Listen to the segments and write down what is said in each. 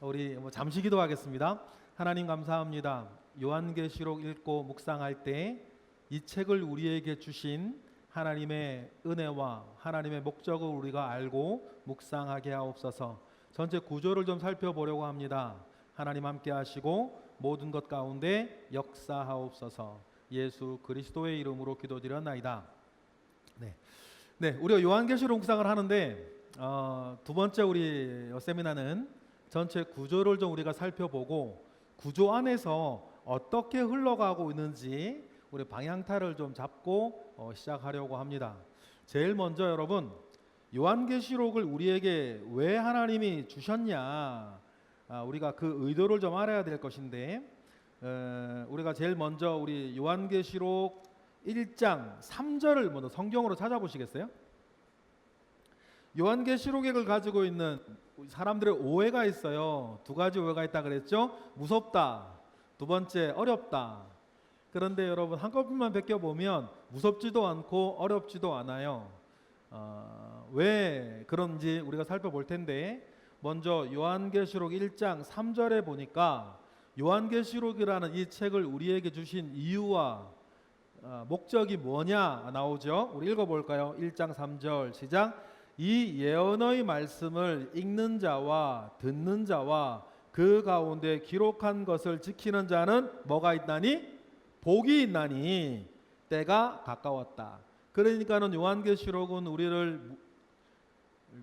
우리 잠시 기도하겠습니다. 하나님 감사합니다. 요한계시록 읽고 묵상할 때 이 책을 우리에게 주신 하나님의 은혜와 하나님의 목적을 우리가 알고 묵상하게 하옵소서. 전체 구조를 좀 살펴보려고 합니다. 하나님 함께 하시고 모든 것 가운데 역사하옵소서. 예수 그리스도의 이름으로 기도드렸나이다. 네, 우리가 요한계시록 묵상을 하는데 두 번째 우리 세미나는 전체 구조를 좀 우리가 살펴보고 구조 안에서 어떻게 흘러가고 있는지 우리 방향타를 좀 잡고 시작하려고 합니다. 제일 먼저 여러분, 요한계시록을 우리에게 왜 하나님이 주셨냐, 우리가 그 의도를 좀 알아야 될 것인데, 우리가 제일 먼저 우리 요한계시록 1장 3절을 먼저 성경으로 찾아보시겠어요? 요한계시록을 가지고 있는 사람들의 오해가 있어요. 두 가지 오해가 있다 그랬죠? 무섭다, 두 번째 어렵다. 그런데 여러분 한꺼번만 베껴보면 무섭지도 않고 어렵지도 않아요. 왜 그런지 우리가 살펴볼 텐데, 먼저 요한계시록 1장 3절에 보니까 요한계시록이라는 이 책을 우리에게 주신 이유와 목적이 뭐냐 나오죠. 우리 읽어볼까요? 1장 3절 시작. 이 예언의 말씀을 읽는 자와 듣는 자와 그 가운데 기록한 것을 지키는 자는 뭐가 있나니? 복이 있나니 때가 가까웠다. 그러니까는 요한계시록은 우리를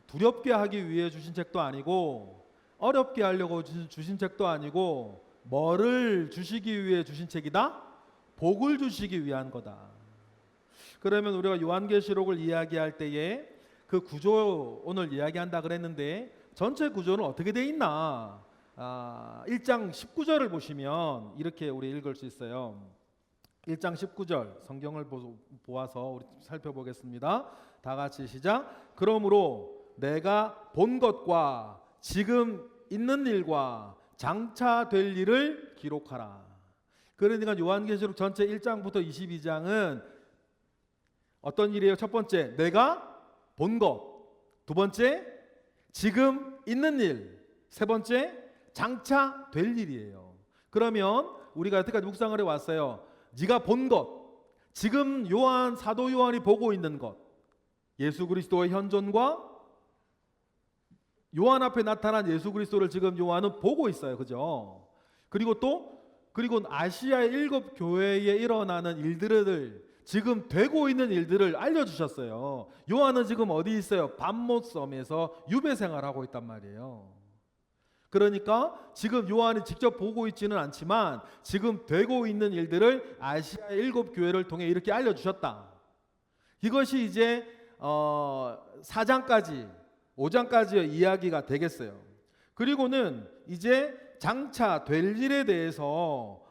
두렵게 하기 위해 주신 책도 아니고 어렵게 하려고 주신 책도 아니고 뭐를 주시기 위해 주신 책이다? 복을 주시기 위한 거다. 그러면 우리가 요한계시록을 이야기할 때에 그 구조 오늘 이야기한다 그랬는데 전체 구조는 어떻게 돼 있나? 1장 19절을 보시면 이렇게 우리 읽을 수 있어요. 1장 19절 성경을 보아서 우리 살펴보겠습니다. 다 같이 시작. 그러므로 내가 본 것과 지금 있는 일과 장차 될 일을 기록하라. 그러니까 요한계시록 전체 1장부터 22장은 어떤 일이에요? 첫 번째, 내가 본 것. 두 번째, 지금 있는 일. 세 번째, 장차 될 일이에요. 그러면 우리가 여태까지 묵상을 해왔어요. 네가 본 것, 지금 사도 요한이 보고 있는 것, 예수 그리스도의 현존과 요한 앞에 나타난 예수 그리스도를 지금 요한은 보고 있어요. 그죠? 그리고 아시아의 7 교회에 일어나는 일들을 지금 되고 있는 일들을 알려주셨어요. 요한은 지금 어디 있어요? 밤못섬에서 유배 생활하고 있단 말이에요. 그러니까 지금 요한이 직접 보고 있지는 않지만 지금 되고 있는 일들을 아시아의 7 교회를 통해 이렇게 알려주셨다. 이것이 이제 4장까지 5장까지의 이야기가 되겠어요. 그리고는 이제 장차 될 일에 대해서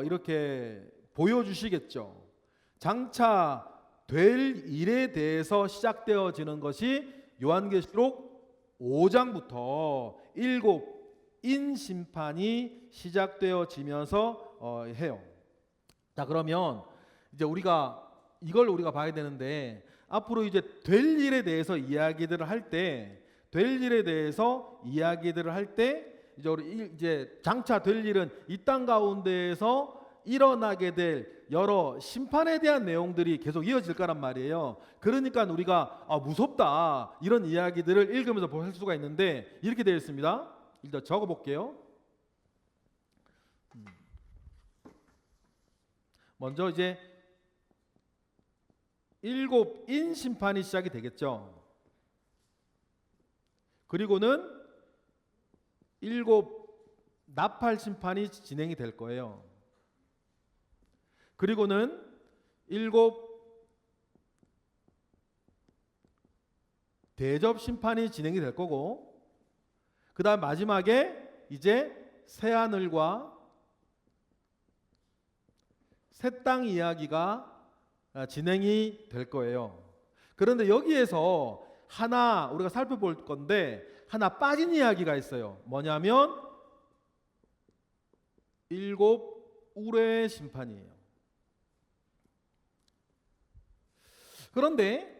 이렇게 보여주시겠죠. 장차 될 일에 대해서 시작되어지는 것이 요한계시록 5장부터 7인 심판이 시작되어지면서 해요. 자, 그러면 이제 이걸 우리가 봐야 되는데, 앞으로 이제 될 일에 대해서 이야기들을 할 때, 이제 장차 될 일은 이 땅 가운데에서 일어나게 될 여러 심판에 대한 내용들이 계속 이어질 거란 말이에요. 그러니까 우리가 무섭다 이런 이야기들을 읽으면서 볼 수가 있는데, 이렇게 되어 있습니다. 일단 적어볼게요. 먼저 이제 7인 심판이 시작이 되겠죠. 그리고는 7 나팔 심판이 진행이 될 거예요. 그리고는 7 대접 심판이 진행이 될 거고, 그 다음 마지막에 이제 새하늘과 새 땅 이야기가 진행이 될 거예요. 그런데 여기에서 하나 우리가 살펴볼 건데, 하나 빠진 이야기가 있어요. 뭐냐면 7 우레 심판이에요. 그런데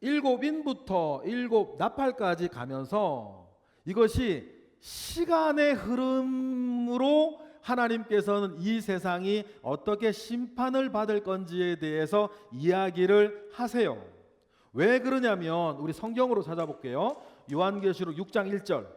7인부터 7 나팔까지 가면서 이것이 시간의 흐름으로 하나님께서는 이 세상이 어떻게 심판을 받을 건지에 대해서 이야기를 하세요. 왜 그러냐면 우리 성경으로 찾아볼게요. 요한계시록 6장 1절.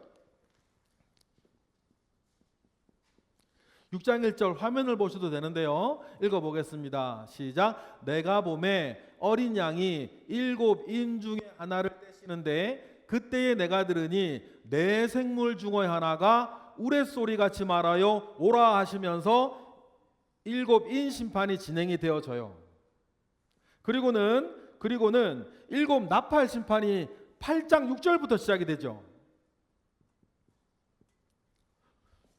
6장 1절 화면을 보셔도 되는데요. 읽어보겠습니다. 시작. 내가 보매 어린 양이 7인 중에 하나를 떼시는데 그때에 내가 들으니 네 생물 중의 하나가 우레소리 같이 말하여 오라 하시면서 7인 심판이 진행이 되어져요. 그리고는 7 나팔 심판이 8장 6절부터 시작이 되죠.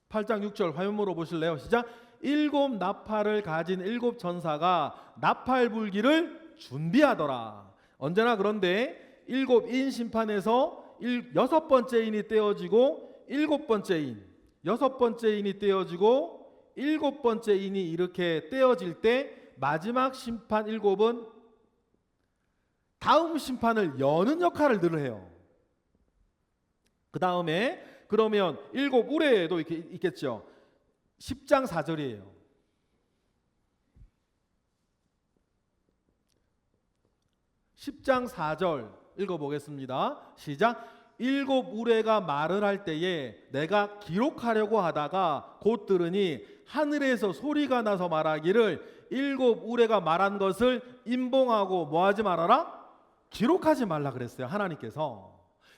8장 6절 화면으로 보실래요? 시작. 7 나팔을 가진 7 전사가 나팔 불기를 준비하더라. 언제나 그런데 7인 심판에서 6번째 인이 떼어지고 7번째 인, 6번째 인이 떼어지고 7번째 인이 이렇게 떼어질 때 마지막 심판 7은 다음 심판을 여는 역할을 늘 해요. 그 다음에 그러면 7 우레에도 이렇게 있겠죠. 10장 4절이에요. 10장 4절 읽어보겠습니다. 시작. 7 우레가 말을 할 때에 내가 기록하려고 하다가 곧 들으니 하늘에서 소리가 나서 말하기를 7 우레가 말한 것을 임봉하고 뭐하지 말아라? 기록하지 말라 그랬어요. 하나님께서.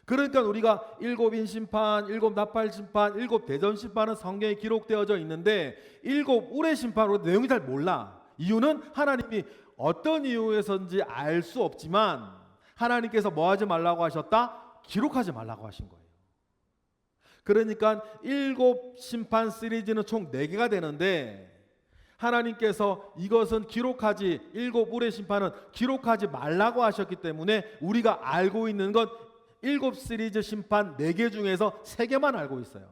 그러니까 우리가 7인 심판, 7 나팔 심판, 7 대전 심판은 성경에 기록되어져 있는데 7 우레 심판으로 내용이 잘 몰라. 이유는 하나님이 어떤 이유에서인지 알 수 없지만 하나님께서 뭐 하지 말라고 하셨다? 기록하지 말라고 하신 거예요. 그러니까 7 심판 시리즈는 총 4개가 되는데 하나님께서 이것은 기록하지 7 우레 심판은 기록하지 말라고 하셨기 때문에 우리가 알고 있는 건 7 시리즈 심판 4개 중에서 3개만 알고 있어요.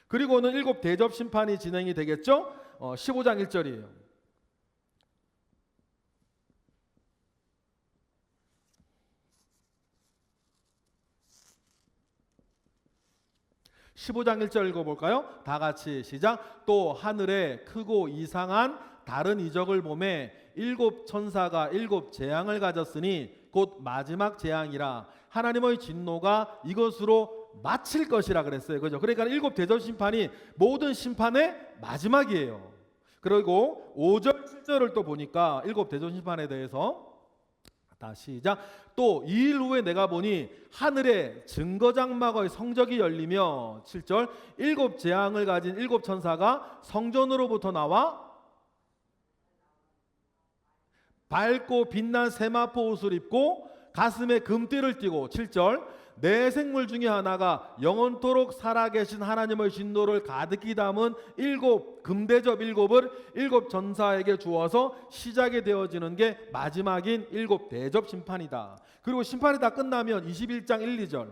그리고는 7 대접 심판이 진행이 되겠죠. 15장 1절이에요. 15장 1절 읽어볼까요? 다 같이 시작. 또 하늘에 크고 이상한 다른 이적을 보매 7 천사가 7 재앙을 가졌으니 곧 마지막 재앙이라 하나님의 진노가 이것으로 마칠 것이라 그랬어요. 그죠? 그러니까 7 대전 심판이 모든 심판의 마지막이에요. 그리고 5절 7절을 또 보니까 7 대전 심판에 대해서 다시 시작. 또 2일 후에 내가 보니 하늘에 증거장막의 성적이 열리며 7절 7 재앙을 가진 7 천사가 성전으로부터 나와 밝고 빛난 세마포 옷을 입고 가슴에 금띠를 띠고 7절 네 생물 중에 하나가 영원토록 살아계신 하나님의 진노를 가득히 담은 7 금대접 7을 7 전사에게 주어서 시작이 되어지는 게 마지막인 7 대접 심판이다. 그리고 심판이 다 끝나면 21장 1, 2절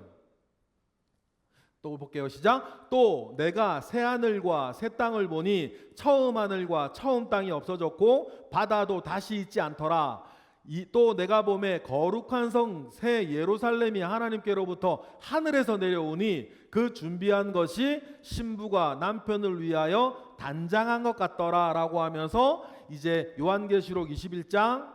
또 볼게요. 시작. 또 내가 새 하늘과 새 땅을 보니 처음 하늘과 처음 땅이 없어졌고 바다도 다시 있지 않더라. 또 내가 보매 거룩한 성 새 예루살렘이 하나님께로부터 하늘에서 내려오니 그 준비한 것이 신부가 남편을 위하여 단장한 것 같더라 라고 하면서 이제 요한계시록 21장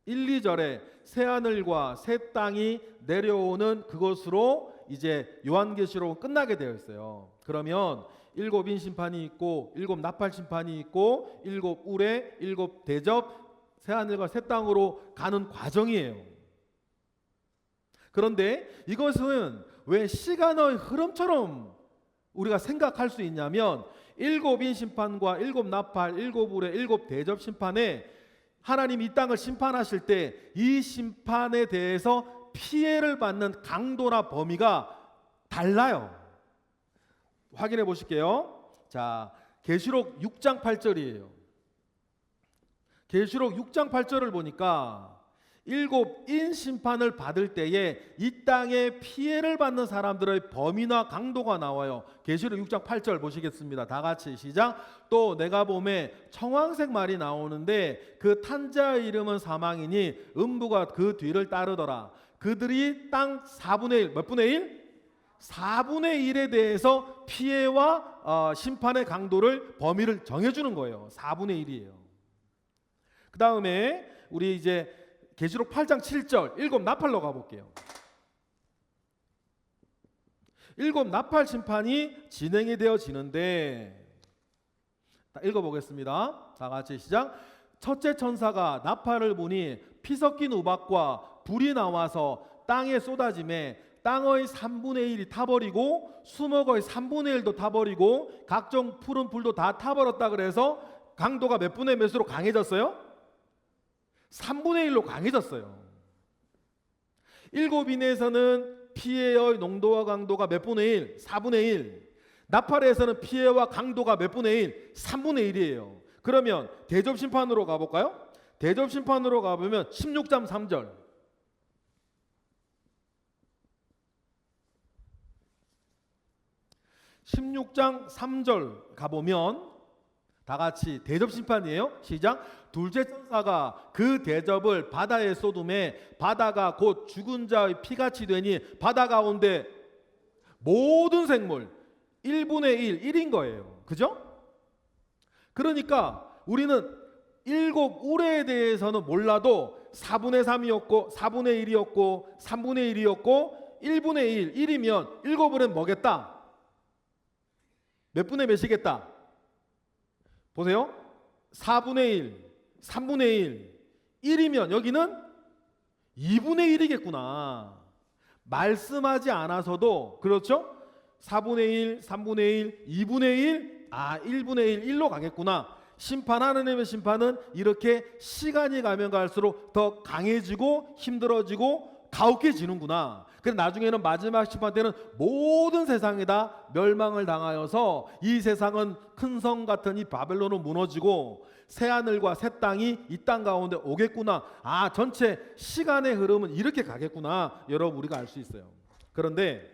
1, 2절에 새 하늘과 새 땅이 내려오는 그것으로 이제 요한계시록은 끝나게 되어 있어요. 그러면 7인 심판이 있고 7 나팔 심판이 있고 7 우레 7 대접 새하늘과 새 땅으로 가는 과정이에요. 그런데 이것은 왜 시간의 흐름처럼 우리가 생각할 수 있냐면 7인 심판과 7 나팔, 7 우레, 7 대접 심판에 하나님 이 땅을 심판하실 때 이 심판에 대해서 피해를 받는 강도나 범위가 달라요. 확인해 보실게요. 자, 계시록 6장 8절이에요. 계시록 6장 8절을 보니까 7인 심판을 받을 때에 이 땅에 피해를 받는 사람들의 범위나 강도가 나와요. 계시록 6장 8절 보시겠습니다. 다 같이 시작. 또 내가 보매 청황색 말이 나오는데 그 탄 자의 이름은 사망이니 음부가 그 뒤를 따르더라. 그들이 땅 4분의 1, 몇 분의 1? 4분의 1에 대해서 피해와 심판의 강도를 범위를 정해주는 거예요. 4분의 1이에요. 그 다음에 우리 이제 계시록 8장 7절 일곱 나팔로 가볼게요. 일곱 나팔 심판이 진행이 되어지는데, 읽어보겠습니다. 다 같이 시작. 첫째 천사가 나팔을 부니 피 섞인 우박과 불이 나와서 땅에 쏟아짐에 땅의 3분의 1이 타버리고 수목의 3분의 1도 타버리고 각종 푸른 풀도 다 타버렸다. 그래서 강도가 몇 분의 몇으로 강해졌어요? 3분의 1로 강해졌어요. 일곱 인에서는 피해의 농도와 강도가 몇 분의 1? 4분의 1. 나팔에서는 피해와 강도가 몇 분의 1? 3분의 1이에요. 그러면 대접심판으로 가볼까요? 대접심판으로 가보면 16장 3절. 16장 3절 가보면 다 같이 대접심판이에요. 시작. 둘째 천사가 그 대접을 바다에 쏟음에 바다가 곧 죽은 자의 피같이 되니 바다 가운데 모든 생물 1분의 1, 1인 거예요. 그죠? 그러니까 우리는 일곱 우레에 대해서는 몰라도 4분의 3이었고 4분의 1이었고 3분의 1이었고 1분의 1, 1이면 일곱은 뭐겠다? 몇 분의 몇이겠다? 보세요. 4분의 1, 3분의 1, 1이면 여기는 2분의 1이겠구나. 말씀하지 않아서도 그렇죠? 4분의 1, 3분의 1, 2분의 1, 1분의 1, 1로 가겠구나. 하나님의 심판은 이렇게 시간이 가면 갈수록 더 강해지고 힘들어지고 가혹해지는구나. 그래서 나중에는 마지막 심판 때는 모든 세상이 다 멸망을 당하여서 이 세상은 큰 성 같은 이 바벨론은 무너지고 새하늘과 새 땅이 이 땅 가운데 오겠구나. 전체 시간의 흐름은 이렇게 가겠구나. 여러분 우리가 알 수 있어요. 그런데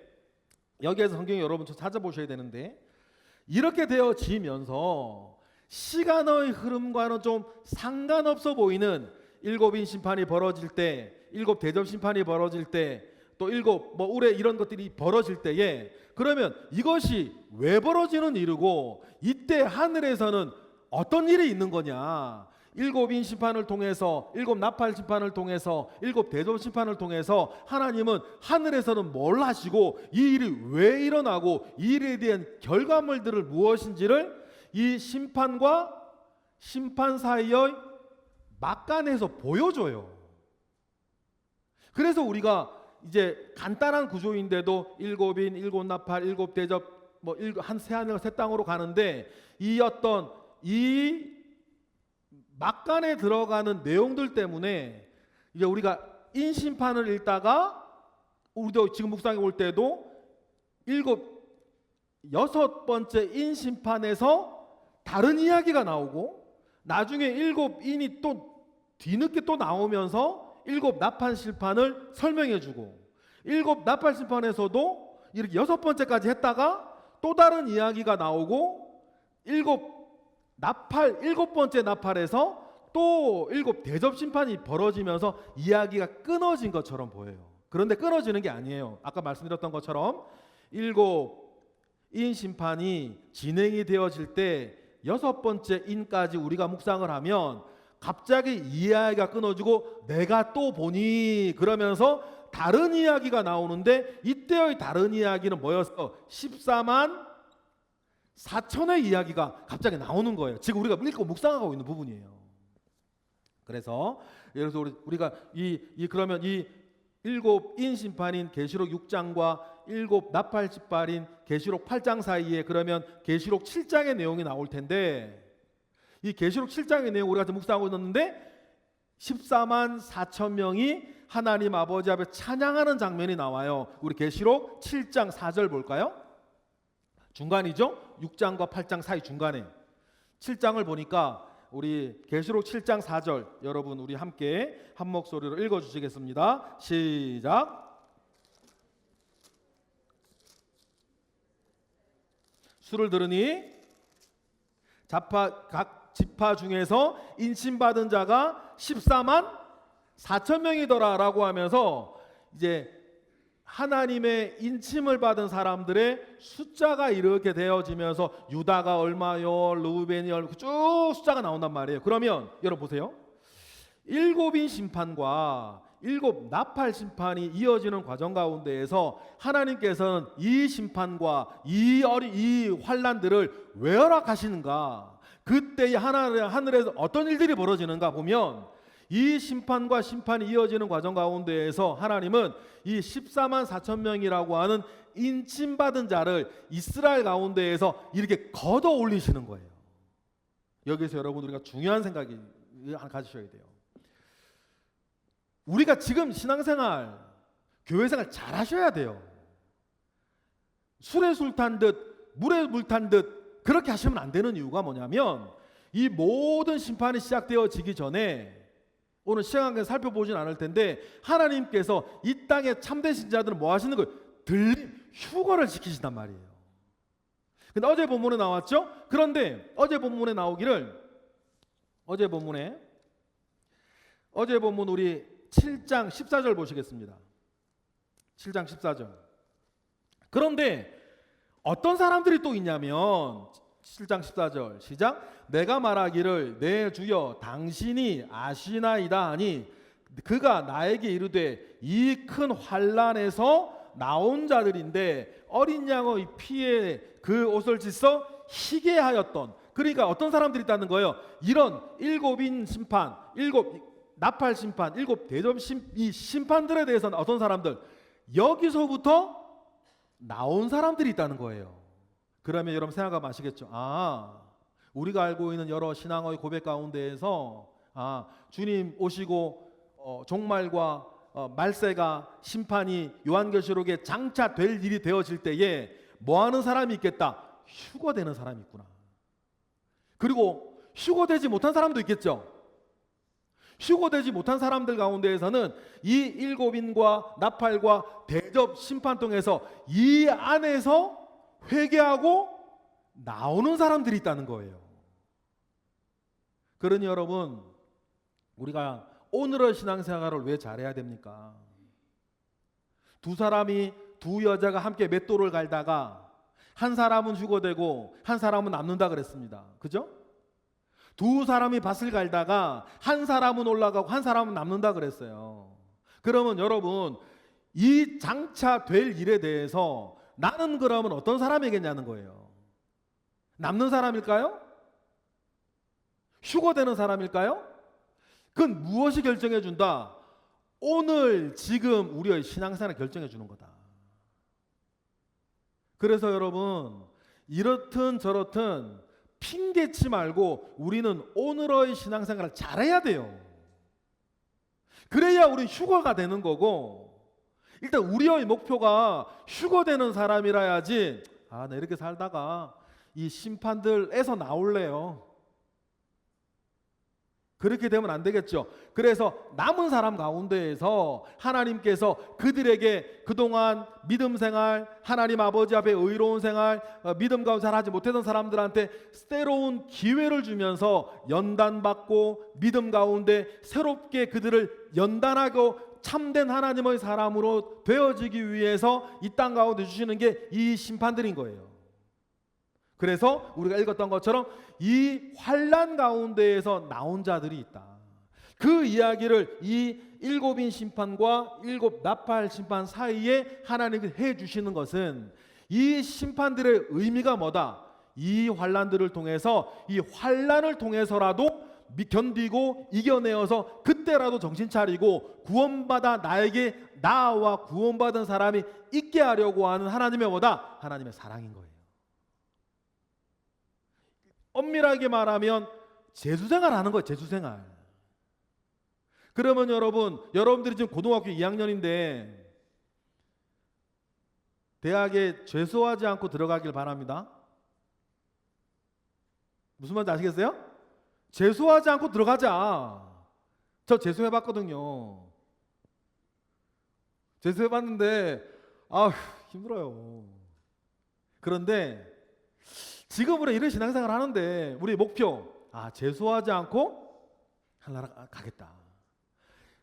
여기에서 성경 여러분 좀 찾아보셔야 되는데, 이렇게 되어지면서 시간의 흐름과는 좀 상관없어 보이는 일곱인 심판이 벌어질 때, 일곱 대접 심판이 벌어질 때, 또 일곱 우레 이런 것들이 벌어질 때에, 그러면 이것이 왜 벌어지는 일이고 이때 하늘에서는 어떤 일이 있는 거냐? 일곱인 심판을 통해서, 일곱 나팔 심판을 통해서, 일곱 대접 심판을 통해서 하나님은 하늘에서는 뭘 하시고 이 일이 왜 일어나고 이 일에 대한 결과물들을 무엇인지를 이 심판과 심판 사이의 막간에서 보여줘요. 그래서 우리가 이제 간단한 구조인데도 일곱인, 일곱 나팔, 일곱 대접, 한 새하늘과 새 땅으로 가는데 이 막간에 들어가는 내용들 때문에 이제 우리가 인심판을 읽다가 우리도 지금 묵상해 볼 때도 여섯 번째 인심판에서 다른 이야기가 나오고 나중에 일곱 인이 또 뒤늦게 또 나오면서 일곱 나팔 심판을 설명해 주고, 일곱 나팔 심판에서도 이렇게 여섯 번째까지 했다가 또 다른 이야기가 나오고, 일곱 번째 나팔에서 또 일곱 대접 심판이 벌어지면서 이야기가 끊어진 것처럼 보여요. 그런데 끊어지는 게 아니에요. 아까 말씀드렸던 것처럼 일곱 인 심판이 진행이 되어질 때 여섯 번째 인까지 우리가 묵상을 하면 갑자기 이야기가 끊어지고 내가 또 보니 그러면서 다른 이야기가 나오는데, 이때의 다른 이야기는 뭐였어? 14만 4천의 이야기가 갑자기 나오는 거예요. 지금 우리가 읽고 묵상하고 있는 부분이에요. 그래서 우리가 그러면 이 일곱 인 심판인 계시록 6장과 일곱 나팔 심판인 계시록 8장 사이에 그러면 계시록 7장의 내용이 나올 텐데, 이 계시록 7장의 내용 우리가 묵상하고 있는데 14만 4천 명이 하나님 아버지 앞에 찬양하는 장면이 나와요. 우리 계시록 7장 4절 볼까요? 중간이죠. 6장과 8장 사이 중간에 7장을 보니까 우리 계시록 7장 4절 여러분 우리 함께 한 목소리로 읽어주시겠습니다. 시작. 수를 들으니 각 지파 중에서 인침받은 자가 14만 4천 명이더라 라고 하면서 이제 하나님의 인침을 받은 사람들의 숫자가 이렇게 되어지면서 유다가 얼마요, 르우벤이 얼마, 쭉 숫자가 나온단 말이에요. 그러면 여러분 보세요. 7인 심판과 7 나팔 심판이 이어지는 과정 가운데에서 하나님께서는 이 심판과 이 환난들을 왜 허락하시는가? 그때 하늘에서 어떤 일들이 벌어지는가 보면 이 심판과 심판이 이어지는 과정 가운데에서 하나님은 이 14만 4천 명이라고 하는 인침받은 자를 이스라엘 가운데에서 이렇게 걷어 올리시는 거예요. 여기서 여러분 우리가 중요한 생각이 하나 가지셔야 돼요. 우리가 지금 신앙생활, 교회생활 잘 하셔야 돼요. 술에 술 탄 듯 물에 물 탄 듯 그렇게 하시면 안 되는 이유가 뭐냐면 이 모든 심판이 시작되어지기 전에 오늘 시간을 살펴보진 않을 텐데 하나님께서 이 땅의 참된 신자들은 뭐 하시는 거예요? 휴거를 시키신단 말이에요. 근데 어제 본문에 나왔죠? 그런데 어제 본문에 나오기를 어제 본문 우리 7장 14절 보시겠습니다. 7장 14절. 그런데 어떤 사람들이 또 있냐면 7장 14절 시작. 내가 말하기를 내 주여 당신이 아시나이다 하니 그가 나에게 이르되 이 큰 환난에서 나온 자들인데 어린 양의 피에 그 옷을 찢어 희게 하였던, 그러니까 어떤 사람들이 있다는 거예요. 이런 7인 심판, 7 나팔 심판, 7 대접 이 심판들에 대해서는 어떤 사람들, 여기서부터 나온 사람들이 있다는 거예요. 그러면 여러분 생각하면 아시겠죠? 우리가 알고 있는 여러 신앙의 고백 가운데에서 주님 오시고 종말과 말세가 심판이 요한계시록에 장차될 일이 되어질 때에 뭐하는 사람이 있겠다? 휴거되는 사람이 있구나. 그리고 휴거되지 못한 사람도 있겠죠. 휴거되지 못한 사람들 가운데에서는 이 7인과 나팔과 대접 심판 통해서 이 안에서 회개하고 나오는 사람들이 있다는 거예요. 그러니 여러분, 우리가 오늘의 신앙생활을 왜 잘해야 됩니까? 두 여자가 함께 맷돌을 갈다가 한 사람은 휴거되고 한 사람은 남는다 그랬습니다. 그죠? 두 사람이 밭을 갈다가 한 사람은 올라가고 한 사람은 남는다 그랬어요. 그러면 여러분, 이 장차 될 일에 대해서 나는 그러면 어떤 사람이겠냐는 거예요. 남는 사람일까요? 휴거되는 사람일까요? 그건 무엇이 결정해 준다? 오늘 지금 우리의 신앙생활을 결정해 주는 거다. 그래서 여러분, 이렇든 저렇든 핑계치 말고 우리는 오늘의 신앙생활을 잘해야 돼요. 그래야 우리 휴거가 되는 거고, 일단 우리의 목표가 휴거되는 사람이라야지 나 이렇게 살다가 이 심판들에서 나올래요. 그렇게 되면 안 되겠죠. 그래서 남은 사람 가운데에서 하나님께서 그들에게 그동안 믿음 생활, 하나님 아버지 앞에 의로운 생활, 믿음 가운데 잘하지 못했던 사람들한테 새로운 기회를 주면서 연단받고 믿음 가운데 새롭게 그들을 연단하고 참된 하나님의 사람으로 되어지기 위해서 이 땅 가운데 주시는 게 이 심판들인 거예요. 그래서 우리가 읽었던 것처럼 이 환난 가운데에서 나온 자들이 있다. 그 이야기를 이 7인 심판과 7 나팔 심판 사이에 하나님이 해주시는 것은 이 심판들의 의미가 뭐다? 이 환난들을 통해서, 이 환난을 통해서라도 견디고 이겨내어서 그때라도 정신 차리고 구원받아 나에게 나와 구원받은 사람이 있게 하려고 하는 하나님의 뭐다? 하나님의 사랑인 거예요. 엄밀하게 말하면 재수생활 하는 거예요. 재수생활. 그러면 여러분들이 지금 고등학교 2학년인데 대학에 재수하지 않고 들어가길 바랍니다. 무슨 말인지 아시겠어요? 재수하지 않고 들어가자. 저 재수해봤거든요. 재수해봤는데 힘들어요. 그런데 지금으로 이런 신앙생활 하는데 우리 목표 재수하지 않고 하나님 가겠다.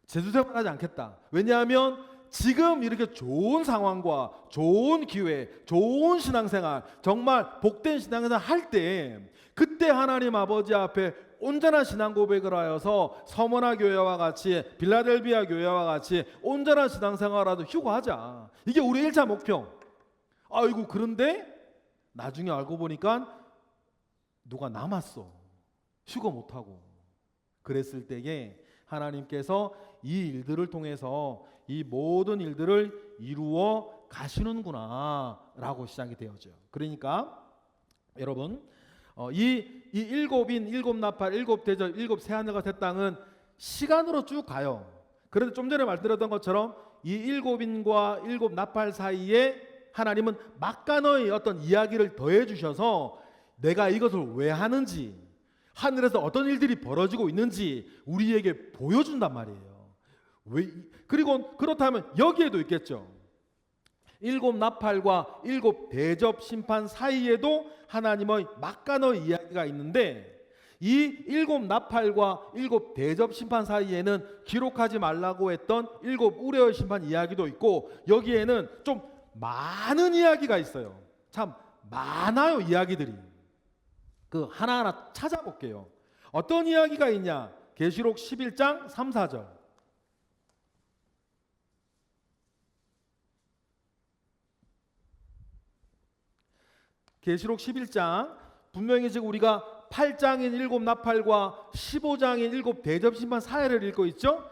재수생활 하지 않겠다. 왜냐하면 지금 이렇게 좋은 상황과 좋은 기회, 좋은 신앙생활, 정말 복된 신앙생활 할 때 그때 하나님 아버지 앞에 온전한 신앙 고백을 하여서 서머나 교회와 같이 빌라델비아 교회와 같이 온전한 신앙생활하도 휴거하자. 이게 우리 1차 목표. 아이고 그런데 나중에 알고 보니까 누가 남았어. 휴거 못하고. 그랬을 때에 하나님께서 이 일들을 통해서 이 모든 일들을 이루어 가시는구나 라고 시작이 되어져요. 그러니까 여러분 이 일곱인, 일곱 나팔, 일곱 대접, 일곱 새하늘과 새 땅은 시간으로 쭉 가요. 그런데 좀 전에 말씀드렸던 것처럼 이 일곱인과 일곱 나팔 사이에 하나님은 막간의 어떤 이야기를 더해 주셔서 내가 이것을 왜 하는지, 하늘에서 어떤 일들이 벌어지고 있는지 우리에게 보여준단 말이에요. 그리고 그렇다면 여기에도 있겠죠. 일곱 나팔과 일곱 대접 심판 사이에도 하나님의 막간의 이야기가 있는데, 이 일곱 나팔과 일곱 대접 심판 사이에는 기록하지 말라고 했던 일곱 우레의 심판 이야기도 있고, 여기에는 좀 많은 이야기가 있어요. 참 많아요, 이야기들이. 그 하나하나 찾아볼게요. 어떤 이야기가 있냐? 계시록 11장 3, 4절. 계시록 11장, 분명히 지금 우리가 8장인 일곱 나팔과 15장인 일곱 대접 심판 사회를 읽고 있죠.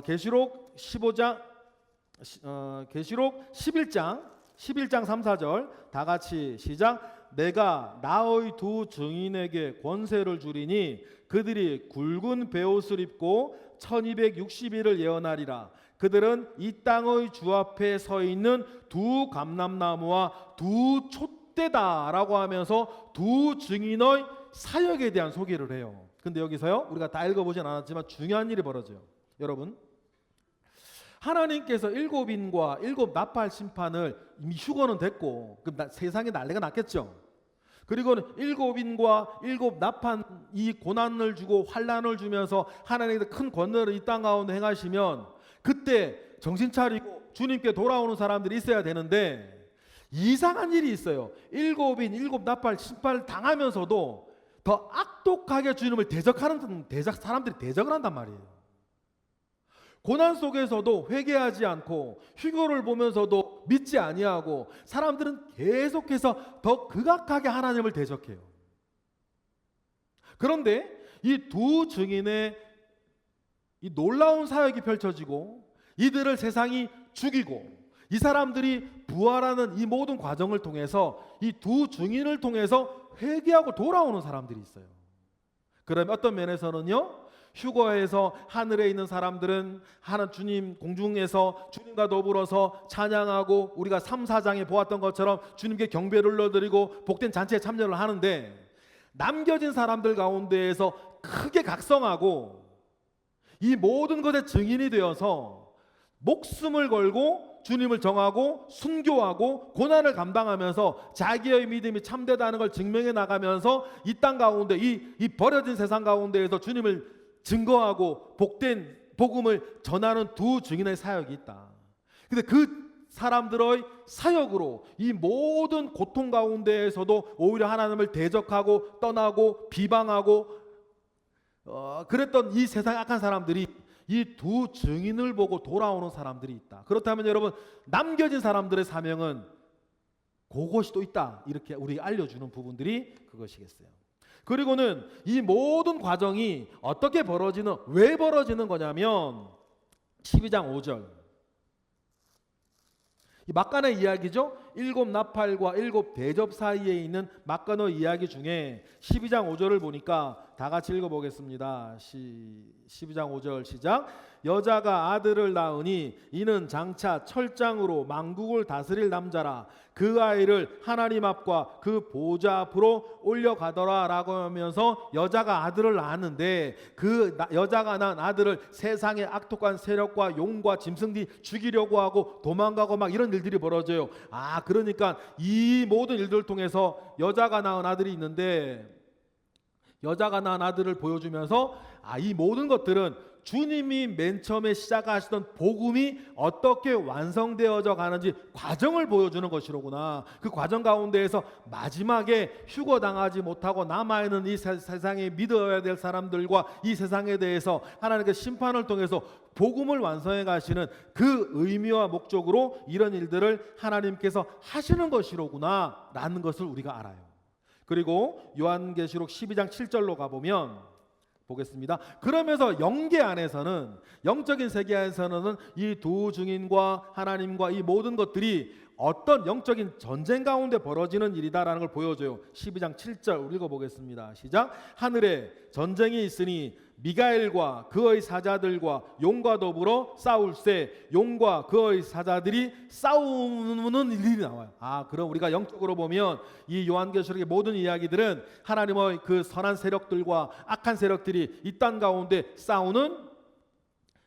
계시록 11장 11장 3, 4절 다 같이 시작. 내가 나의 두 증인에게 권세를 주리니 그들이 굵은 베옷을 입고 1260일을 예언하리라. 그들은 이 땅의 주 앞에 서 있는 두 감람나무와 두 촛대다라고 하면서 두 증인의 사역에 대한 소개를 해요. 근데 여기서요, 우리가 다 읽어보진 않았지만 중요한 일이 벌어져요. 여러분, 하나님께서 일곱인과 일곱 나팔 심판을 이미 휴거는 됐고, 그럼 세상에 난리가 났겠죠. 그리고는 일곱인과 일곱 나팔 이 고난을 주고 환난을 주면서 하나님께서 큰 권능을 이 땅 가운데 행하시면 그때 정신 차리고 주님께 돌아오는 사람들이 있어야 되는데, 이상한 일이 있어요. 일곱인 일곱 나팔 심판을 당하면서도 더 악독하게 주님을 대적하는 사람들이 대적을 한단 말이에요. 고난 속에서도 회개하지 않고 휴거를 보면서도 믿지 아니하고 사람들은 계속해서 더 극악하게 하나님을 대적해요. 그런데 이 두 증인의 이 놀라운 사역이 펼쳐지고 이들을 세상이 죽이고 이 사람들이 부활하는 이 모든 과정을 통해서 이 두 증인을 통해서 회개하고 돌아오는 사람들이 있어요. 그러면 어떤 면에서는요, 휴거에서 하늘에 있는 사람들은 하나님 주님 공중에서 주님과 더불어서 찬양하고 우리가 3, 4장에 보았던 것처럼 주님께 경배를 올려드리고 복된 잔치에 참여를 하는데, 남겨진 사람들 가운데에서 크게 각성하고 이 모든 것의 증인이 되어서 목숨을 걸고 주님을 정하고 순교하고 고난을 감당하면서 자기의 믿음이 참되다는 걸 증명해 나가면서 이 땅 가운데 이 버려진 세상 가운데에서 주님을 증거하고 복된 복음을 전하는 두 증인의 사역이 있다. 근데 그 사람들의 사역으로 이 모든 고통 가운데에서도 오히려 하나님을 대적하고 떠나고 비방하고 그랬던 이 세상 악한 사람들이 이 두 증인을 보고 돌아오는 사람들이 있다. 그렇다면 여러분, 남겨진 사람들의 사명은 그것이 또 있다. 이렇게 우리 알려주는 부분들이 그것이겠어요. 그리고는 이 모든 과정이 어떻게 벌어지는, 왜 벌어지는 거냐면 12장 5절 이 막간의 이야기죠. 일곱 나팔과 일곱 대접 사이에 있는 막간의 이야기 중에 12장 5절을 보니까 다 같이 읽어보겠습니다. 12장 5절 시작. 여자가 아들을 낳으니 이는 장차 철장으로 만국을 다스릴 남자라. 그 아이를 하나님 앞과 그 보좌 앞으로 올려가더라 라고 하면서 여자가 아들을 낳았는데, 그 여자가 낳은 아들을 세상의 악독한 세력과 용과 짐승들이 죽이려고 하고 도망가고 막 이런 일들이 벌어져요. 그러니까 이 모든 일들을 통해서 여자가 낳은 아들이 있는데, 여자가 낳은 아들을 보여주면서 이 모든 것들은 주님이 맨 처음에 시작하시던 복음이 어떻게 완성되어져 가는지 과정을 보여주는 것이로구나. 그 과정 가운데에서 마지막에 휴거당하지 못하고 남아있는 이 세상에 믿어야 될 사람들과 이 세상에 대해서 하나님의 심판을 통해서 복음을 완성해 가시는 그 의미와 목적으로 이런 일들을 하나님께서 하시는 것이로구나 라는 것을 우리가 알아요. 그리고 요한계시록 12장 7절로 가보면 보겠습니다. 그러면서 영계 안에서는, 영적인 세계 안에서는 이 두 증인과 하나님과 이 모든 것들이 어떤 영적인 전쟁 가운데 벌어지는 일이다라는 걸 보여줘요. 12장 7절 읽어보겠습니다. 시작. 하늘에 전쟁이 있으니 미가엘과 그의 사자들과 용과 더불어 싸울세 용과 그의 사자들이 싸우는 일이 나와요. 그럼 우리가 영적으로 보면 이 요한계시록의 모든 이야기들은 하나님의 그 선한 세력들과 악한 세력들이 이 땅 가운데 싸우는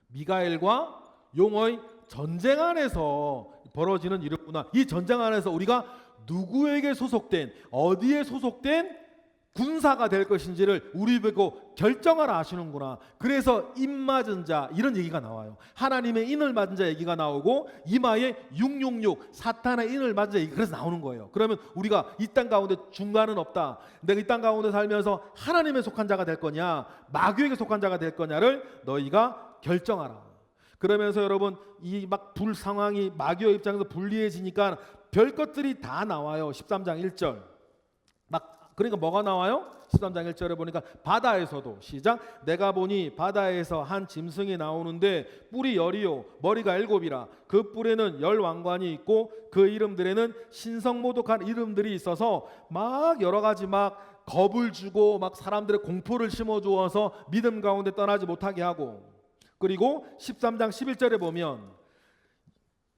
미가엘과 용의 전쟁 안에서 벌어지는 일이구나. 이 전쟁 안에서 우리가 누구에게 소속된, 어디에 소속된 군사가 될 것인지를 우리 보고 결정하라 하시는구나. 그래서 입 맞은 자, 이런 얘기가 나와요. 하나님의 인을 맞은 자 얘기가 나오고 이마에 666 사탄의 인을 맞은 자 얘기, 그래서 나오는 거예요. 그러면 우리가 이 땅 가운데 중간은 없다. 내가 이 땅 가운데 살면서 하나님에 속한 자가 될 거냐, 마귀에게 속한 자가 될 거냐를 너희가 결정하라. 그러면서 여러분 이 막 불 상황이 마귀의 입장에서 불리해지니까 별 것들이 다 나와요. 13장 1절 그러니까 뭐가 나와요? 13장 1절에 보니까 바다에서도, 시작. 내가 보니 바다에서 한 짐승이 나오는데 뿔이 10이요 머리가 7이라. 그 뿔에는 10 왕관이 있고 그 이름들에는 신성모독한 이름들이 있어서 막 여러 가지 막 겁을 주고 막 사람들의 공포를 심어주어서 믿음 가운데 떠나지 못하게 하고, 그리고 13장 11절에 보면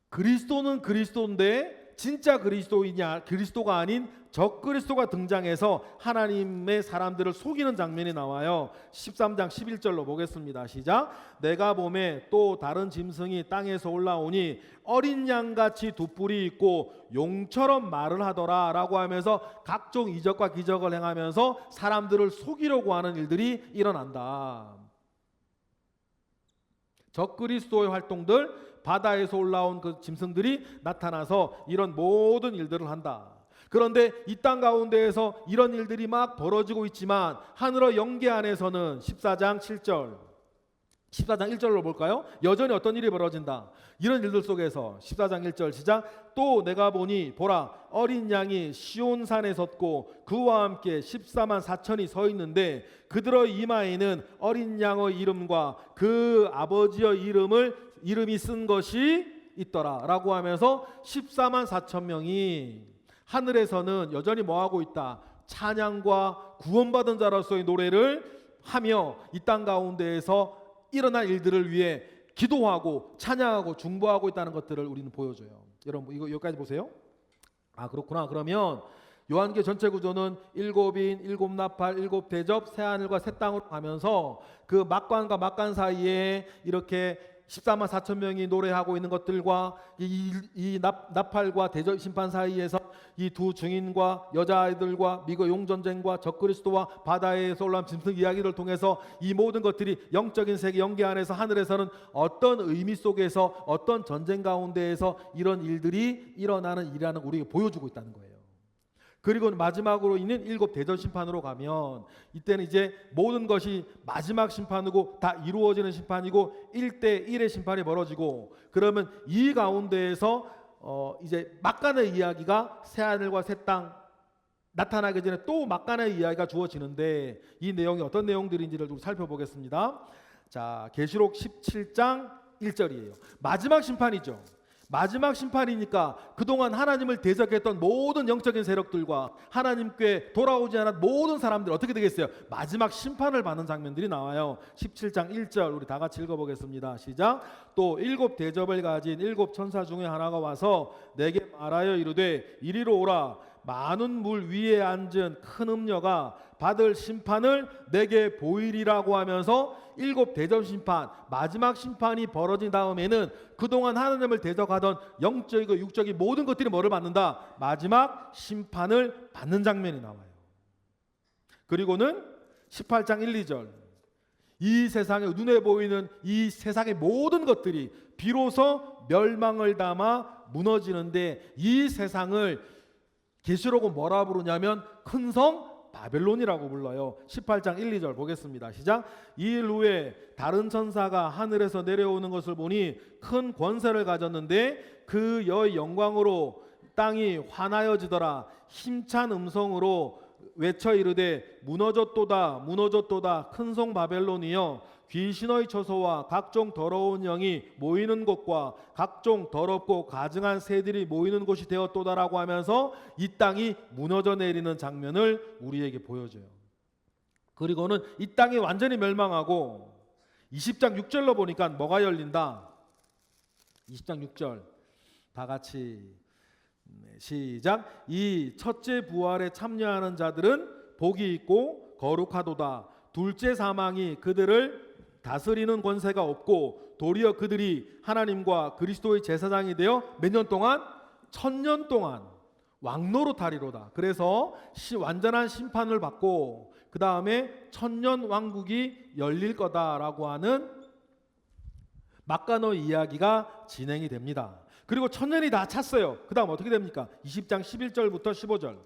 그리스도는 그리스도인데 진짜 그리스도이냐, 그리스도가 아닌 적그리스도가 등장해서 하나님의 사람들을 속이는 장면이 나와요. 13장 11절로 보겠습니다. 시작. 내가 보매 또 다른 짐승이 땅에서 올라오니 어린 양같이 두 뿔이 있고 용처럼 말을 하더라 라고 하면서 각종 이적과 기적을 행하면서 사람들을 속이려고 하는 일들이 일어난다. 적그리스도의 활동들, 바다에서 올라온 그 짐승들이 나타나서 이런 모든 일들을 한다. 그런데 이 땅 가운데에서 이런 일들이 막 벌어지고 있지만 하늘의 영계 안에서는 14장 7절 14장 1절로 볼까요? 여전히 어떤 일이 벌어진다. 이런 일들 속에서 14장 1절 시작. 또 내가 보니 보라 어린 양이 시온산에 섰고 그와 함께 14만 4천이 서 있는데 그들의 이마에는 어린 양의 이름과 그 아버지의 이름이 쓴 것이 있더라 라고 하면서 14만 4천 명이 하늘에서는 여전히 뭐하고 있다? 찬양과 구원받은 자로서의 노래를 하며 이 땅 가운데에서 일어날 일들을 위해 기도하고 찬양하고 중보하고 있다는 것들을 우리는 보여줘요. 여러분 이거 여기까지 보세요. 그렇구나. 그러면 요한계 전체 구조는 7인, 7나팔, 7대접, 새하늘과 새 땅으로 가면서 그 막관과 막관 사이에 이렇게 14만 4천 명이 노래하고 있는 것들과 이 나팔과 대접 심판 사이에서 이 두 증인과 여자아이들과 미국 용전쟁과 적그리스도와 바다에서 올라온 짐승 이야기를 통해서 이 모든 것들이 영적인 세계 영계 안에서 하늘에서는 어떤 의미 속에서 어떤 전쟁 가운데에서 이런 일들이 일어나는 일이라는 걸 우리에게 보여주고 있다는 거예요. 그리고 마지막으로 있는 7 대전 심판으로 가면 이때는 이제 모든 것이 마지막 심판이고 다 이루어지는 심판이고 1대1의 심판이 벌어지고, 그러면 이 가운데에서 이제 막간의 이야기가 새하늘과 새 땅 나타나기 전에 또 막간의 이야기가 주어지는데 이 내용이 어떤 내용들인지를 좀 살펴보겠습니다. 자, 계시록 17장 1절이에요. 마지막 심판이죠. 마지막 심판이니까 그동안 하나님을 대적했던 모든 영적인 세력들과 하나님께 돌아오지 않은 모든 사람들 어떻게 되겠어요? 마지막 심판을 받는 장면들이 나와요. 17장 1절 우리 다 같이 읽어보겠습니다. 시작. 또 7 대접을 가진 7 천사 중에 하나가 와서 내게 말하여 이르되 이리로 오라. 많은 물 위에 앉은 큰 음녀가 받을 심판을 내게 보이리라고 하면서 7 대접 심판, 마지막 심판이 벌어진 다음에는 그동안 하나님을 대적하던 영적이고 육적인 모든 것들이 뭐를 받는다? 마지막 심판을 받는 장면이 나와요. 그리고는 18장 1, 2절. 이 세상에 눈에 보이는 이 세상의 모든 것들이 비로소 멸망을 담아 무너지는데 이 세상을 계시록은 뭐라 부르냐면 큰 성 바벨론이라고 불러요. 18장 1, 2절 보겠습니다. 시작. 이 일 후에 다른 천사가 하늘에서 내려오는 것을 보니 큰 권세를 가졌는데 그 여의 영광으로 땅이 환하여지더라. 힘찬 음성으로 외쳐 이르되 무너졌도다 무너졌도다 큰 성 바벨론이여 귀신의 처소와 각종 더러운 영이 모이는 곳과 각종 더럽고 가증한 새들이 모이는 곳이 되었도다라고 하면서 이 땅이 무너져 내리는 장면을 우리에게 보여줘요. 그리고는 이 땅이 완전히 멸망하고 20장 6절로 보니까 뭐가 열린다. 20장 6절 다 같이 시작. 이 첫째 부활에 참여하는 자들은 복이 있고 거룩하도다. 둘째 사망이 그들을 다스리는 권세가 없고 도리어 그들이 하나님과 그리스도의 제사장이 되어 몇 년 동안? 1000년 동안 왕노릇하리로다. 그래서 완전한 심판을 받고 그 다음에 1000년 왕국이 열릴 거다라고 하는 막가노 이야기가 진행이 됩니다. 그리고 1000년이 다 찼어요. 그 다음 어떻게 됩니까? 20장 11절부터 15절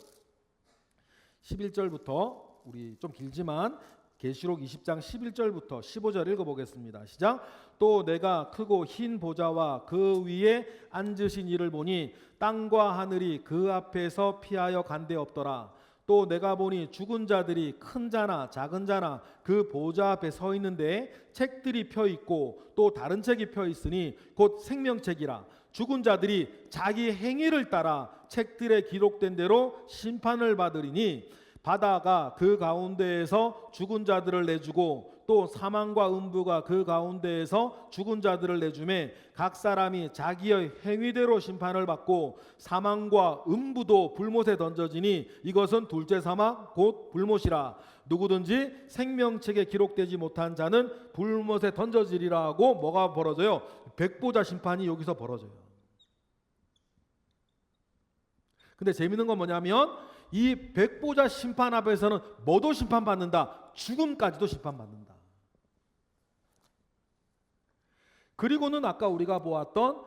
11절부터 우리 좀 길지만 계시록 20장 11절부터 15절 읽어보겠습니다. 시작. 또 내가 크고 흰 보좌와 그 위에 앉으신 이를 보니 땅과 하늘이 그 앞에서 피하여 간데 없더라. 또 내가 보니 죽은 자들이 큰 자나 작은 자나 그 보좌 앞에 서 있는데 책들이 펴 있고 또 다른 책이 펴 있으니 곧 생명책이라. 죽은 자들이 자기 행위를 따라 책들에 기록된 대로 심판을 받으리니 바다가 그 가운데에서 죽은 자들을 내주고 또 사망과 음부가 그 가운데에서 죽은 자들을 내주매 각 사람이 자기의 행위대로 심판을 받고 사망과 음부도 불못에 던져지니 이것은 둘째 사망 곧 불못이라. 누구든지 생명책에 기록되지 못한 자는 불못에 던져지리라 하고 뭐가 벌어져요? 백보자 심판이 여기서 벌어져요. 근데 재밌는 건 뭐냐면 이 백보자 심판 앞에서는 뭐도 심판받는다. 죽음까지도 심판받는다. 그리고는 아까 우리가 보았던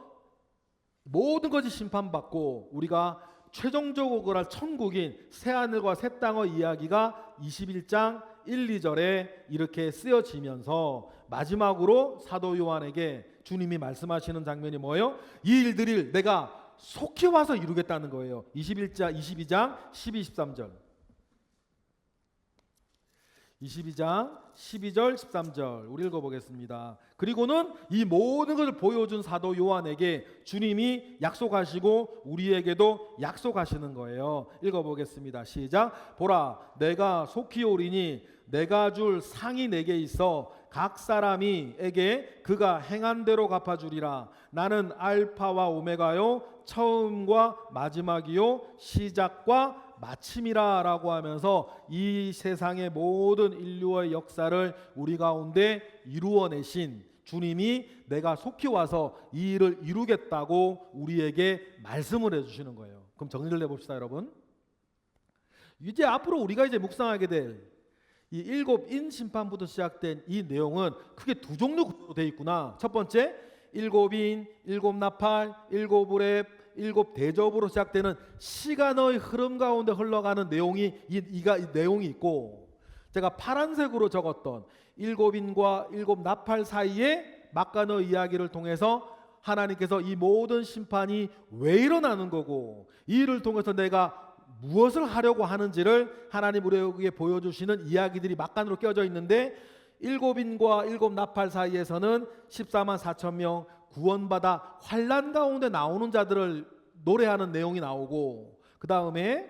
모든 것이 심판받고 우리가 최종적으로 갈 천국인 새하늘과 새 땅의 이야기가 21장 1, 2절에 이렇게 쓰여지면서 마지막으로 사도 요한에게 주님이 말씀하시는 장면이 뭐예요? 이 일들을 내가 속히 와서 이루겠다는 거예요. 22장 12, 13절 22장 12절 13절 우리 읽어보겠습니다. 그리고는 이 모든 것을 보여준 사도 요한에게 주님이 약속하시고 우리에게도 약속하시는 거예요. 읽어보겠습니다. 시작. 보라 내가 속히 오리니 내가 줄 상이 내게 있어 각 사람이에게 그가 행한 대로 갚아주리라. 나는 알파와 오메가요 처음과 마지막이요 시작과 마침이라 라고 하면서 이 세상의 모든 인류의 역사를 우리 가운데 이루어내신 주님이 내가 속히 와서 이 일을 이루겠다고 우리에게 말씀을 해주시는 거예요. 그럼 정리를 해봅시다 여러분. 이제 앞으로 우리가 이제 묵상하게 될 이 일곱 인 심판부터 시작된 이 내용은 크게 두 종류로 되어 있구나. 첫 번째 일곱 인, 일곱 나팔, 일곱 우렙, 일곱 대접으로 시작되는 시간의 흐름 가운데 흘러가는 내용이 이 내용이 있고, 제가 파란색으로 적었던 일곱 인과 일곱 나팔 사이에 막간의 이야기를 통해서 하나님께서 이 모든 심판이 왜 일어나는 거고 이 일을 통해서 내가 무엇을 하려고 하는지를 하나님 우리에게 보여주시는 이야기들이 막간으로 껴져 있는데, 일곱 인과 일곱 나팔 사이에서는 14만 4천 명 구원받아 환난 가운데 나오는 자들을 노래하는 내용이 나오고, 그 다음에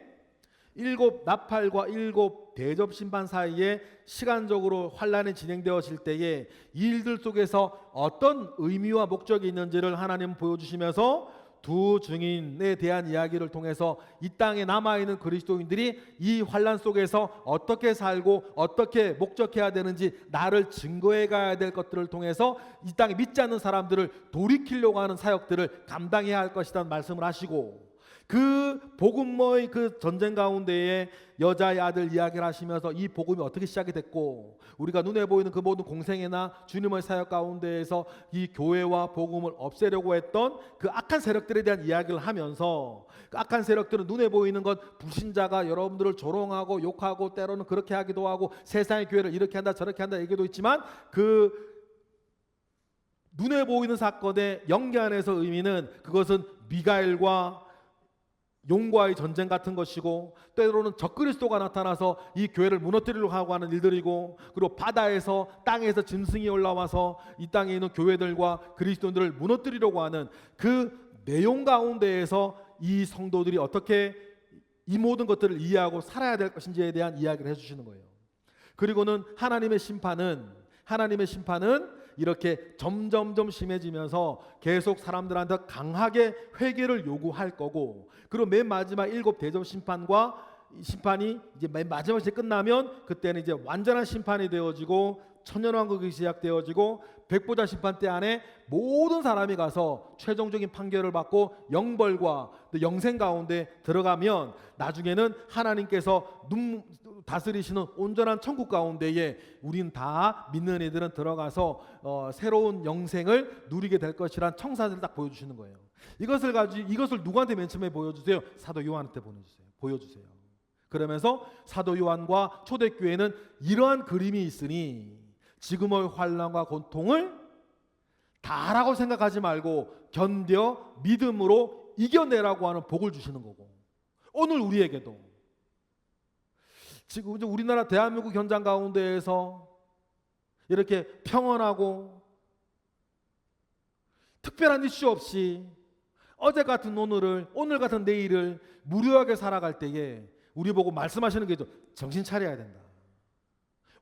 일곱 나팔과 일곱 대접 심판 사이에 시간적으로 환난이 진행되어질 때에 이 일들 속에서 어떤 의미와 목적이 있는지를 하나님 보여주시면서 두 증인에 대한 이야기를 통해서 이 땅에 남아있는 그리스도인들이 이 환난 속에서 어떻게 살고 어떻게 목적해야 되는지 나를 증거해 가야 될 것들을 통해서 이 땅에 믿지 않는 사람들을 돌이키려고 하는 사역들을 감당해야 할 것이라는 말씀을 하시고, 그 복음의 그 전쟁 가운데에 여자의 아들 이야기를 하시면서 이 복음이 어떻게 시작이 됐고, 우리가 눈에 보이는 그 모든 공생애나 주님의 사역 가운데에서 이 교회와 복음을 없애려고 했던 그 악한 세력들에 대한 이야기를 하면서, 그 악한 세력들은 눈에 보이는 것, 불신자가 여러분들을 조롱하고 욕하고 때로는 그렇게 하기도 하고 세상의 교회를 이렇게 한다 저렇게 한다 얘기도 있지만, 그 눈에 보이는 사건의 연계 안에서 의미는 그것은 미가엘과 용과의 전쟁 같은 것이고, 때로는 적그리스도가 나타나서 이 교회를 무너뜨리려고 하고 하는 일들이고, 그리고 바다에서 땅에서 짐승이 올라와서 이 땅에 있는 교회들과 그리스도인들을 무너뜨리려고 하는 그 내용 가운데에서 이 성도들이 어떻게 이 모든 것들을 이해하고 살아야 될 것인지에 대한 이야기를 해주시는 거예요. 그리고는 하나님의 심판은 이렇게 점점점 심해지면서 계속 사람들한테 강하게 회개를 요구할 거고, 그리고 맨 마지막 7 대접 심판이 이제 맨 마지막 시대 끝나면 그때는 이제 완전한 심판이 되어지고 천년왕국이 시작되어지고 백보자 심판 때 안에 모든 사람이 가서 최종적인 판결을 받고 영벌과 또 영생 가운데 들어가면 나중에는 하나님께서 다스리시는 온전한 천국 가운데에 우린 다 믿는 이들은 들어가서 새로운 영생을 누리게 될 것이란 청사진을 딱 보여주시는 거예요. 이것을 누구한테 맨 처음에 보여주세요? 사도 요한한테 보여주세요. 그러면서 사도 요한과 초대교회는 이러한 그림이 있으니 지금의 환난과 고통을 다라고 생각하지 말고 견뎌 믿음으로 이겨내라고 하는 복을 주시는 거고, 오늘 우리에게도 지금 우리나라 대한민국 현장 가운데에서 이렇게 평온하고 특별한 이슈 없이 어제 같은 오늘 같은 내일을 무료하게 살아갈 때에 우리 보고 말씀하시는 게 정신 차려야 된다.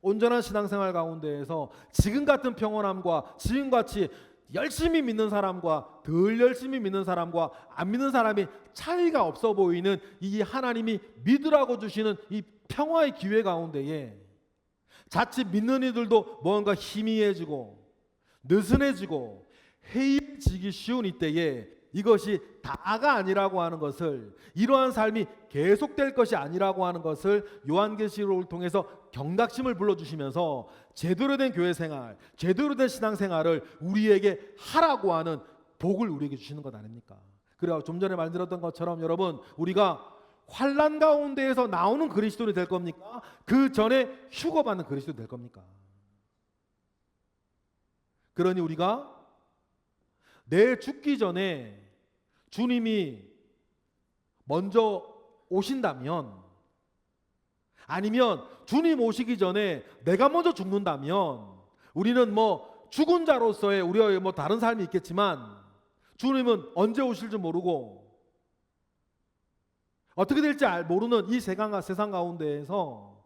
온전한 신앙생활 가운데에서 지금 같은 평온함과 지금같이 열심히 믿는 사람과 덜 열심히 믿는 사람과 안 믿는 사람이 차이가 없어 보이는 이 하나님이 믿으라고 주시는 이 평화의 기회 가운데에 자칫 믿는 이들도 뭔가 희미해지고 느슨해지고 해이해지기 쉬운 이때에 이것이 다가 아니라고 하는 것을, 이러한 삶이 계속될 것이 아니라고 하는 것을 요한계시록을 통해서 경각심을 불러주시면서 제대로 된 교회 생활, 제대로 된 신앙생활을 우리에게 하라고 하는 복을 우리에게 주시는 것 아닙니까? 그래서 좀 전에 말드렸던 것처럼 여러분, 우리가 환난 가운데에서 나오는 그리스도인이 될 겁니까? 그 전에 휴거받는 그리스도인이 될 겁니까? 그러니 우리가 내 죽기 전에 주님이 먼저 오신다면, 아니면 주님 오시기 전에 내가 먼저 죽는다면, 우리는 죽은 자로서의 우리의 다른 삶이 있겠지만 주님은 언제 오실지 모르고 어떻게 될지 모르는 이 세상 가운데에서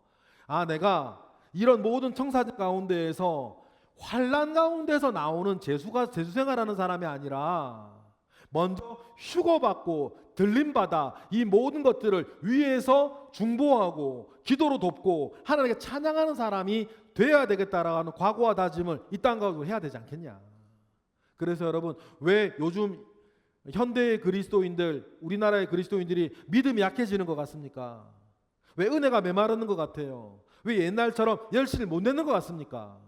내가 이런 모든 청사진 가운데에서 환난 가운데서 나오는 재수생활하는 사람이 아니라 먼저 휴거받고 들림받아 이 모든 것들을 위에서 중보하고 기도로 돕고 하나님께 찬양하는 사람이 되어야 되겠다라는 각오와 다짐을 이 땅 가운데 해야 되지 않겠냐. 그래서 여러분, 왜 요즘 현대의 그리스도인들, 우리나라의 그리스도인들이 믿음이 약해지는 것 같습니까? 왜 은혜가 메마르는 것 같아요? 왜 옛날처럼 열심히 못 내는 것 같습니까?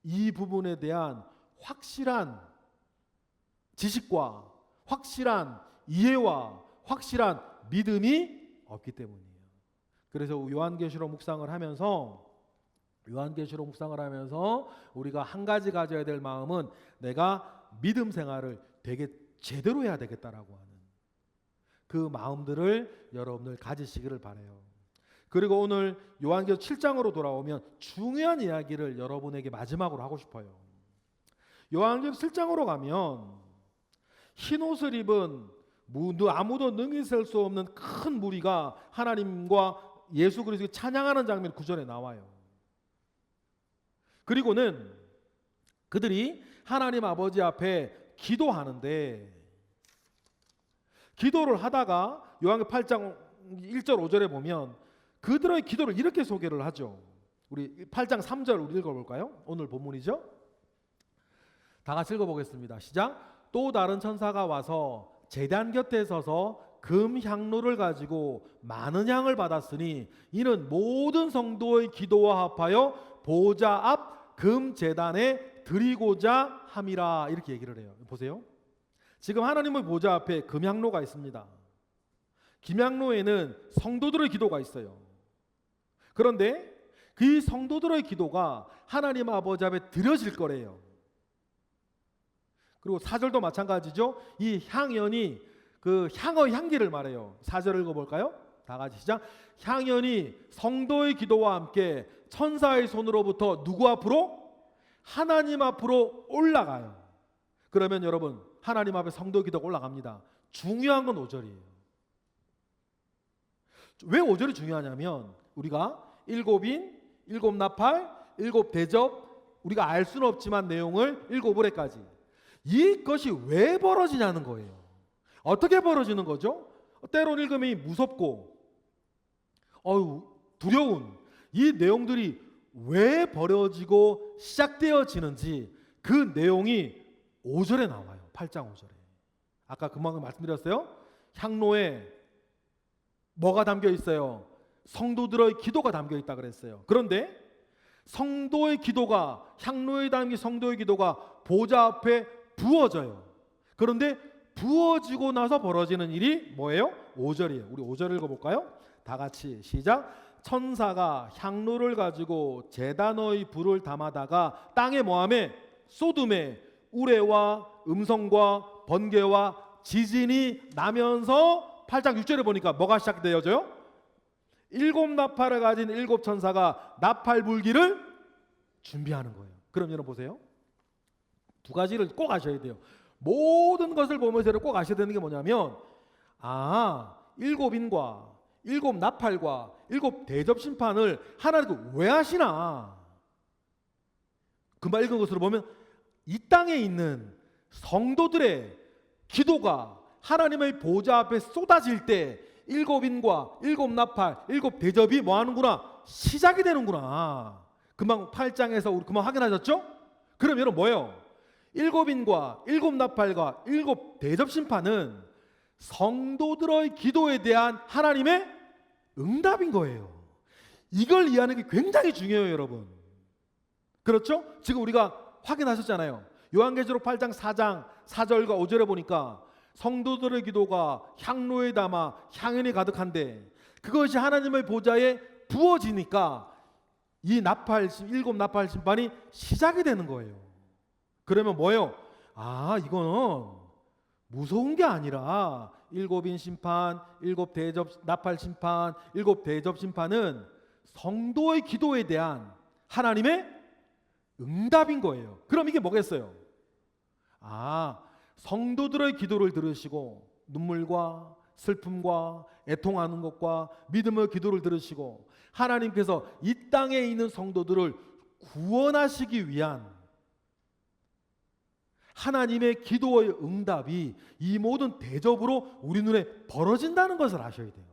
이 부분에 대한 확실한 지식과 확실한 이해와 확실한 믿음이 없기 때문이에요. 그래서 요한계시록 묵상을 하면서 우리가 한 가지 가져야 될 마음은 내가 믿음 생활을 되게 제대로 해야 되겠다라고 하는 그 마음들을 여러분들 가지시기를 바라요. 그리고 오늘 요한계시록 7장으로 돌아오면 중요한 이야기를 여러분에게 마지막으로 하고 싶어요. 요한계시록 7장으로 가면 흰 옷을 입은 아무도 능히 셀 수 없는 큰 무리가 하나님과 예수 그리스도를 찬양하는 장면이 구절에 나와요. 그리고는 그들이 하나님 아버지 앞에 기도하는데, 기도를 하다가 요한계시록 8장 1절 5절에 보면 그들의 기도를 이렇게 소개를 하죠. 우리 8장 3절 우리 읽어볼까요? 오늘 본문이죠. 다 같이 읽어보겠습니다. 시작. 또 다른 천사가 와서 제단 곁에 서서 금 향로를 가지고 많은 향을 받았으니 이는 모든 성도의 기도와 합하여 보좌 앞 금 제단에 드리고자 함이라. 이렇게 얘기를 해요. 보세요. 지금 하나님의 보좌 앞에 금향로가 있습니다. 김향로에는 성도들의 기도가 있어요. 그런데 그 성도들의 기도가 하나님 아버지 앞에 드려질 거래요. 그리고 4절도 마찬가지죠. 이 향연이 그 향의 향기를 말해요. 4절을 읽어볼까요? 다 같이 시작. 향연이 성도의 기도와 함께 천사의 손으로부터 누구 앞으로? 하나님 앞으로 올라가요. 그러면 여러분, 하나님 앞에 성도 기도가 올라갑니다. 중요한 건 5절이에요. 왜 5절이 중요하냐면 우리가 일곱인, 일곱 나팔, 일곱 대접, 우리가 알 수는 없지만 내용을 일곱으로까지 이것이 왜 벌어지냐는 거예요. 어떻게 벌어지는 거죠? 때론 읽으면 무섭고 두려운 이 내용들이 왜 벌어지고 시작되어지는지 그 내용이 5절에 나와요. 8장 5절에. 아까 금방 말씀드렸어요. 향로에 뭐가 담겨 있어요? 성도들의 기도가 담겨 있다 그랬어요. 그런데 성도의 기도가, 향로에 담긴 성도의 기도가 보좌 앞에 부어져요. 그런데 부어지고 나서 벌어지는 일이 뭐예요? 5절이에요. 우리 5절 읽어볼까요? 다 같이 시작. 천사가 향로를 가지고 제단의 불을 담아다가 땅에 뭐하매? 쏟음에 우레와 음성과 번개와 지진이 나면서 8장 6절에 보니까 뭐가 시작되어져요? 일곱 나팔을 가진 일곱 천사가 나팔 불기를 준비하는 거예요. 그럼 여러분 보세요. 두 가지를 꼭 아셔야 돼요. 모든 것을 보면서 꼭 아셔야 되는 게 뭐냐면 일곱인과 일곱 나팔과 일곱 대접 심판을 하나님께서 왜 하시나? 금방 읽은 것으로 보면 이 땅에 있는 성도들의 기도가 하나님의 보좌 앞에 쏟아질 때 일곱인과 일곱 나팔, 일곱 대접이 뭐 하는구나? 시작이 되는구나. 금방 8장에서 우리 금방 확인하셨죠? 그럼 여러분 뭐예요? 일곱인과 일곱 나팔과 일곱 대접 심판은 성도들의 기도에 대한 하나님의 응답인 거예요. 이걸 이해하는 게 굉장히 중요해요, 여러분. 그렇죠? 지금 우리가 확인하셨잖아요. 요한계시록 8장 4장 4절과 5절에 보니까 성도들의 기도가 향로에 담아 향연이 가득한데 그것이 하나님의 보좌에 부어지니까 이 일곱 나팔 심판이 시작이 되는 거예요. 그러면 뭐예요? 이거는 무서운 게 아니라 일곱인 심판, 일곱 대접 나팔 심판, 일곱 대접 심판은 성도의 기도에 대한 하나님의 응답인 거예요. 그럼 이게 뭐겠어요? 성도들의 기도를 들으시고 눈물과 슬픔과 애통하는 것과 믿음의 기도를 들으시고 하나님께서 이 땅에 있는 성도들을 구원하시기 위한 하나님의 기도의 응답이 이 모든 대접으로 우리 눈에 벌어진다는 것을 아셔야 돼요.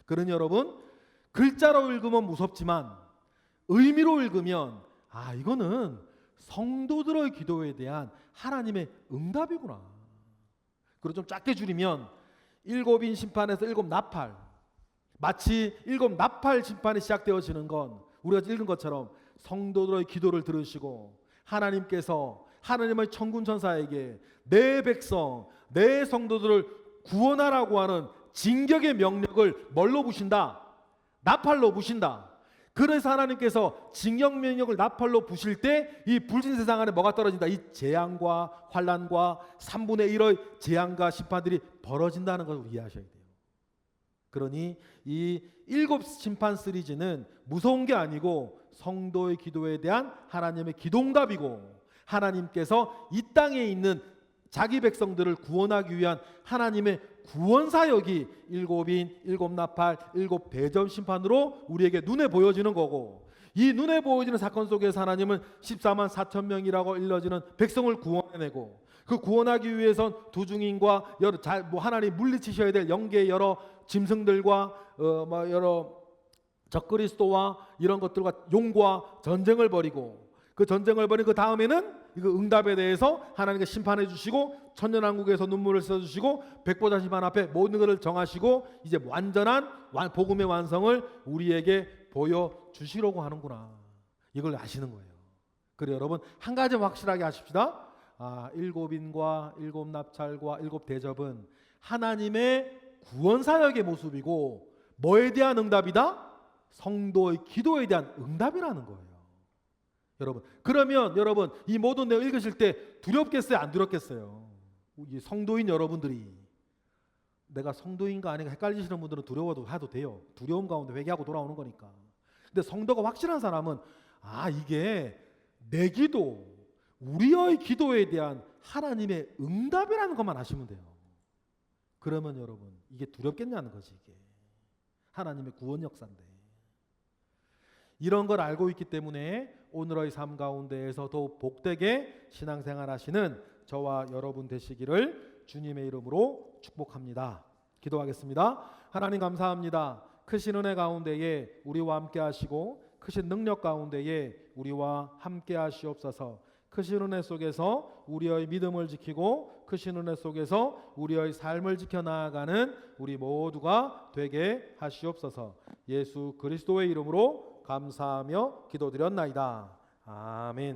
그러니 여러분, 글자로 읽으면 무섭지만 의미로 읽으면 이거는 성도들의 기도에 대한 하나님의 응답이구나. 그리고 좀 짧게 줄이면 일곱인 심판에서 일곱 나팔, 마치 일곱 나팔 심판이 시작되어지는 건 우리가 읽은 것처럼 성도들의 기도를 들으시고 하나님께서 하나님의 천군 천사에게 내 백성, 내 성도들을 구원하라고 하는 징격의 명령을 뭘로 부신다? 나팔로 부신다. 그래서 하나님께서 징역 명령을 나팔로 부실 때 이 불신 세상 안에 뭐가 떨어진다? 이 재앙과 환난과 3분의 1의 재앙과 심판들이 벌어진다는 것을 이해하셔야 돼요. 그러니 이 일곱 심판 시리즈는 무서운 게 아니고 성도의 기도에 대한 하나님의 기도응답이고 하나님께서 이 땅에 있는 자기 백성들을 구원하기 위한 하나님의 구원 사역이 일곱인, 일곱 나팔, 일곱 대접 심판으로 우리에게 눈에 보여지는 거고 이 눈에 보여지는 사건 속에서 하나님은 14만 4천 명이라고 일러지는 백성을 구원해내고 그 구원하기 위해선 두중인과 하나님 물리치셔야 될 영계의 여러 짐승들과 여러 적그리스도와 이런 것들과 용과 전쟁을 벌이고 그 전쟁을 벌인 그 다음에는 이거 응답에 대해서 하나님께 심판해 주시고 천년왕국에서 눈물을 써 주시고 백보자신판 앞에 모든 것을 정하시고 이제 완전한 복음의 완성을 우리에게 보여주시려고 하는구나. 이걸 아시는 거예요. 그래 여러분 한 가지 확실하게 하십시다. 일곱 인과 일곱 납찰과 일곱 대접은 하나님의 구원 사역의 모습이고 뭐에 대한 응답이다? 성도의 기도에 대한 응답이라는 거예요. 여러분 그러면 여러분 이 모든 내용 읽으실 때 두렵겠어요? 안 두렵겠어요? 이 성도인 여러분들이 내가 성도인가 아닌가 헷갈리시는 분들은 두려워도 해도 돼요. 두려움 가운데 회개하고 돌아오는 거니까. 근데 성도가 확실한 사람은 이게 내 기도, 우리의 기도에 대한 하나님의 응답이라는 것만 아시면 돼요. 그러면 여러분 이게 두렵겠냐는 거지. 이게 하나님의 구원 역사인데 이런 걸 알고 있기 때문에 오늘의 삶 가운데에서 더욱 복되게 신앙생활 하시는 저와 여러분 되시기를 주님의 이름으로 축복합니다. 기도하겠습니다. 하나님 감사합니다. 크신 은혜 가운데에 우리와 함께 하시고 크신 능력 가운데에 우리와 함께 하시옵소서. 크신 은혜 속에서 우리의 믿음을 지키고 크신 은혜 속에서 우리의 삶을 지켜나가는 우리 모두가 되게 하시옵소서. 예수 그리스도의 이름으로 감사하며 기도드렸나이다. 아멘.